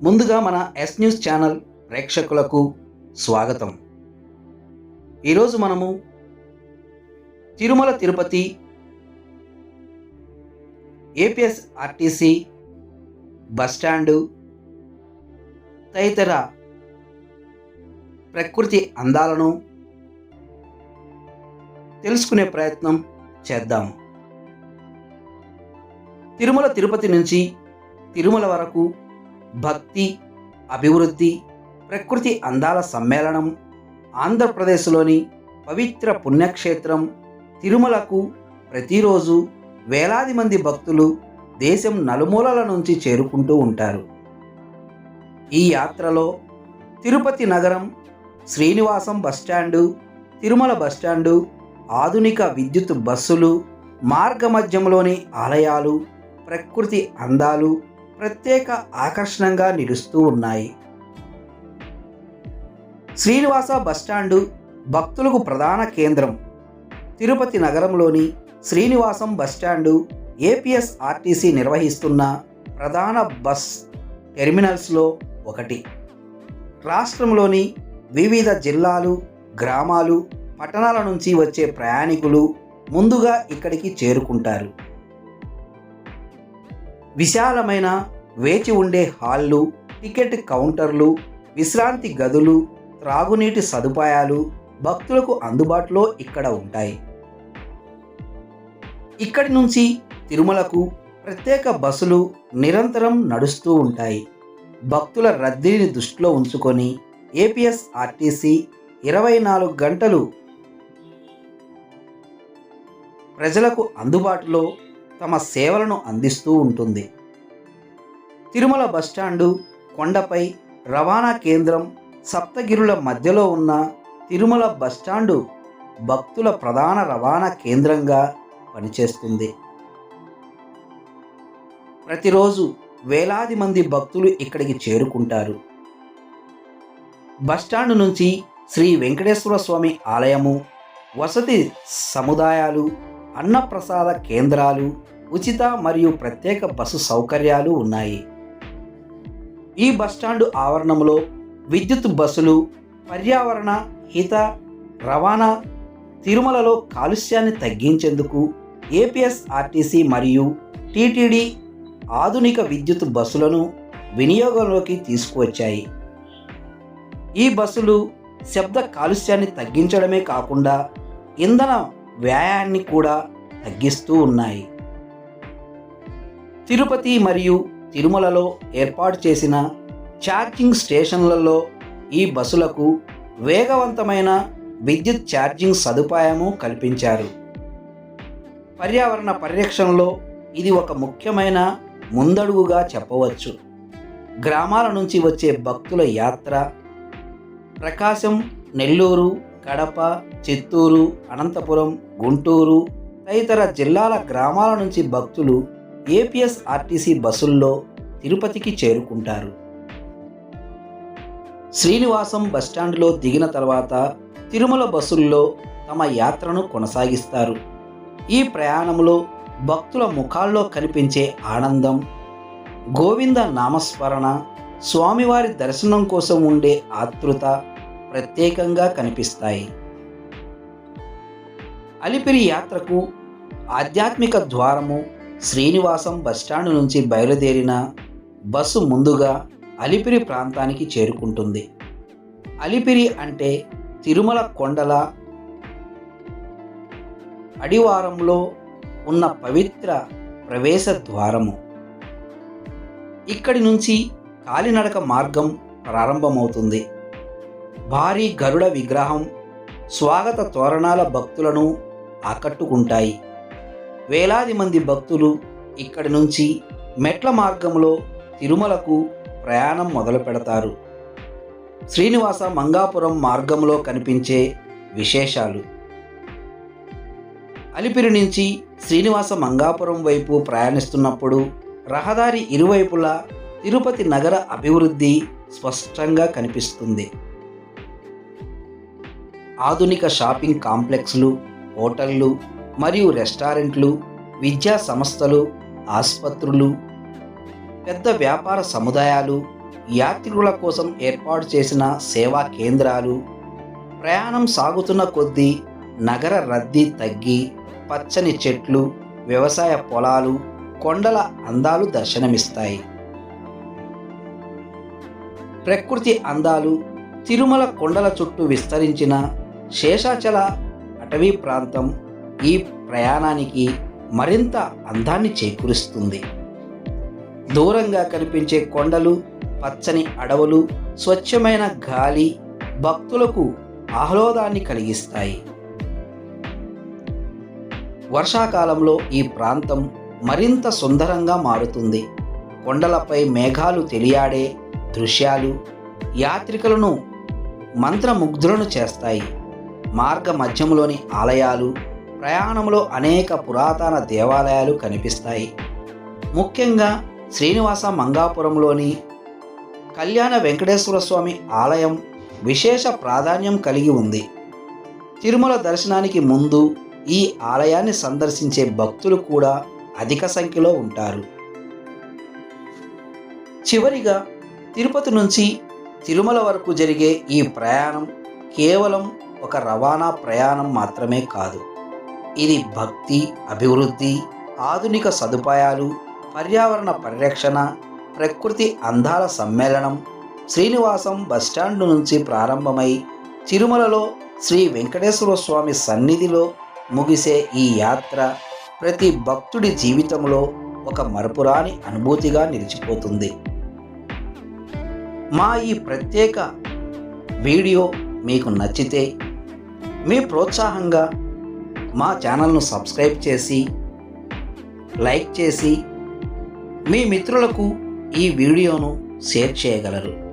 ముందుగా మన yes news channel ప్రేక్షకులకు స్వాగతం. ఈరోజు మనము తిరుమల తిరుపతి ఏపీఎస్ఆర్టీసీ బస్టాండు తదితర ప్రకృతి అందాలను తెలుసుకునే ప్రయత్నం చేద్దాం. తిరుమల తిరుపతి నుంచి తిరుమల వరకు భక్తి, అభివృద్ధి, ప్రకృతి అందాల సమ్మేళనం. ఆంధ్రప్రదేశ్లోని పవిత్ర పుణ్యక్షేత్రం తిరుమలకు ప్రతిరోజు వేలాది మంది భక్తులు దేశం నలుమూలల నుంచి చేరుకుంటూ ఉంటారు. ఈ యాత్రలో తిరుపతి నగరం, శ్రీనివాసం బస్టాండు, తిరుమల బస్టాండు, ఆధునిక విద్యుత్ బస్సులు, మార్గమధ్యంలోని ఆలయాలు, ప్రకృతి అందాలు ప్రత్యేక ఆకర్షణగా నిలుస్తూ ఉన్నాయి. శ్రీనివాస బస్టాండు భక్తులకు ప్రధాన కేంద్రం. తిరుపతి నగరంలోని శ్రీనివాసం బస్టాండు ఏపీఎస్ఆర్టీసీ నిర్వహిస్తున్న ప్రధాన బస్ టెర్మినల్స్లో ఒకటి. రాష్ట్రంలోని వివిధ జిల్లాలు, గ్రామాలు, పట్టణాల నుంచి వచ్చే ప్రయాణికులు ముందుగా ఇక్కడికి చేరుకుంటారు. విశాలమైన వేచి ఉండే హాళ్ళు, టికెట్ కౌంటర్లు, విశ్రాంతి గదులు, త్రాగునీటి సదుపాయాలు భక్తులకు అందుబాటులో ఇక్కడ ఉంటాయి. ఇక్కడి నుంచి తిరుమలకు ప్రత్యేక బస్సులు నిరంతరం నడుస్తూ ఉంటాయి. భక్తుల రద్దీని దృష్టిలో ఉంచుకొని ఏపీఎస్ఆర్టీసీ 24 గంటలు ప్రజలకు అందుబాటులో తమ సేవలను అందిస్తూ ఉంటుంది. తిరుమల బస్టాండు కొండపై రవాణా కేంద్రం. సప్తగిరుల మధ్యలో ఉన్న తిరుమల బస్టాండు భక్తుల ప్రధాన రవాణా కేంద్రంగా పనిచేస్తుంది. ప్రతిరోజు వేలాది మంది భక్తులు ఇక్కడికి చేరుకుంటారు. బస్టాండు నుంచి శ్రీ వెంకటేశ్వర స్వామి ఆలయము, వసతి సముదాయాలు, అన్నప్రసాద కేంద్రాలు, ఉచిత మరియు ప్రత్యేక బస్సు సౌకర్యాలు ఉన్నాయి. ఈ బస్టాండు ఆవరణంలో విద్యుత్ బస్సులు, పర్యావరణ హిత రవాణా, తిరుమలలో కాలుష్యాన్ని తగ్గించేందుకు ఏపీఎస్ఆర్టీసీ మరియు టీటీడీ ఆధునిక విద్యుత్ బస్సులను వినియోగంలోకి తీసుకువచ్చాయి. ఈ బస్సులు శబ్ద కాలుష్యాన్ని తగ్గించడమే కాకుండా ఇంధన వ్యయాన్ని కూడా తగ్గిస్తూ ఉన్నాయి. తిరుపతి మరియు తిరుమలలో ఏర్పాటు చేసిన ఛార్జింగ్ స్టేషన్లలో ఈ బస్సులకు వేగవంతమైన విద్యుత్ ఛార్జింగ్ సదుపాయము కల్పించారు. పర్యావరణ పరిరక్షణలో ఇది ఒక ముఖ్యమైన ముందడుగుగా చెప్పవచ్చు. గ్రామాల నుంచి వచ్చే భక్తుల యాత్ర ప్రకాశం, నెల్లూరు, కడప, చిత్తూరు, అనంతపురం, గుంటూరు తదితర జిల్లాల గ్రామాల నుంచి భక్తులు ఏపీఎస్ఆర్టీసీ బస్సుల్లో తిరుపతికి చేరుకుంటారు. శ్రీనివాసం బస్టాండ్లో దిగిన తర్వాత తిరుమల బస్సుల్లో తమ యాత్రను కొనసాగిస్తారు. ఈ ప్రయాణంలో భక్తుల ముఖాల్లో కనిపించే ఆనందం, గోవింద నామస్మరణ, స్వామివారి దర్శనం కోసం ఉండే ఆతృత ప్రత్యేకంగా కనిపిస్తాయి. అలిపిరి యాత్రకు ఆధ్యాత్మిక ద్వారము శ్రీనివాసం బస్టాండు నుంచి బయలుదేరిన బస్సు ముందుగా అలిపిరి ప్రాంతానికి చేరుకుంటుంది. అలిపిరి అంటే తిరుమల కొండల అడివారంలో ఉన్న పవిత్ర ప్రవేశ ద్వారము. ఇక్కడి నుంచి కాలినడక మార్గం ప్రారంభమవుతుంది. భారీ గరుడ విగ్రహం, స్వాగత తోరణాల భక్తులను ఆకట్టుకుంటాయి. వేలాది మంది భక్తులు ఇక్కడి నుంచి మెట్ల మార్గంలో తిరుమలకు ప్రయాణం మొదలు పెడతారు. శ్రీనివాస మంగాపురం మార్గంలో కనిపించే విశేషాలు. అలిపిరి నుంచి శ్రీనివాస మంగాపురం వైపు ప్రయాణిస్తున్నప్పుడు రహదారి ఇరువైపులా తిరుపతి నగర అభివృద్ధి స్పష్టంగా కనిపిస్తుంది. ఆధునిక షాపింగ్ కాంప్లెక్స్లు, హోటళ్ళు మరియు రెస్టారెంట్లు, విద్యా సంస్థలు, ఆసుపత్రులు, పెద్ద వ్యాపార సముదాయాలు, యాత్రికుల కోసం ఏర్పాటు చేసిన సేవా కేంద్రాలు, ప్రయాణం సాగుతున్న కొద్దీ నగర రద్దీ తగ్గి పచ్చని చెట్లు, వ్యవసాయ పొలాలు, కొండల అందాలు దర్శనమిస్తాయి. ప్రకృతి అందాలు తిరుమల కొండల చుట్టూ విస్తరించిన శేషాచల అటవీ ప్రాంతం ఈ ప్రయాణానికి మరింత అందాన్ని చేకూరుస్తుంది. దూరంగా కనిపించే కొండలు, పచ్చని అడవులు, స్వచ్ఛమైన గాలి భక్తులకు ఆహ్లాదాన్ని కలిగిస్తాయి. వర్షాకాలంలో ఈ ప్రాంతం మరింత సుందరంగా మారుతుంది. కొండలపై మేఘాలు తెలియాడే దృశ్యాలు యాత్రికులను మంత్రముగ్ధులను చేస్తాయి. మార్గ మధ్యంలోని ఆలయాలు, ప్రయాణంలో అనేక పురాతన దేవాలయాలు కనిపిస్తాయి. ముఖ్యంగా శ్రీనివాస మంగాపురంలోని కళ్యాణ వెంకటేశ్వర స్వామి ఆలయం విశేష ప్రాధాన్యం కలిగి ఉంది. తిరుమల దర్శనానికి ముందు ఈ ఆలయాన్ని సందర్శించే భక్తులు కూడా అధిక సంఖ్యలో ఉంటారు. చివరిగా తిరుపతి నుంచి తిరుమల వరకు జరిగే ఈ ప్రయాణం కేవలం ఒక రవాణా ప్రయాణం మాత్రమే కాదు. ఇది భక్తి, అభివృద్ధి, ఆధునిక సదుపాయాలు, పర్యావరణ పరిరక్షణ, ప్రకృతి అందాల సమ్మేళనం. శ్రీనివాసం బస్టాండ్ నుంచి ప్రారంభమై తిరుమలలో శ్రీ వెంకటేశ్వర స్వామి సన్నిధిలో ముగిసే ఈ యాత్ర ప్రతి భక్తుడి జీవితంలో ఒక మరపురాని అనుభూతిగా నిలిచిపోతుంది. మా ఈ ప్రత్యేక వీడియో మీకు నచ్చితే మీ ప్రోత్సాహంగా మా ఛానల్ను సబ్స్క్రైబ్ చేసి, లైక్ చేసి మీ మిత్రులకు ఈ వీడియోను షేర్ చేయగలరు.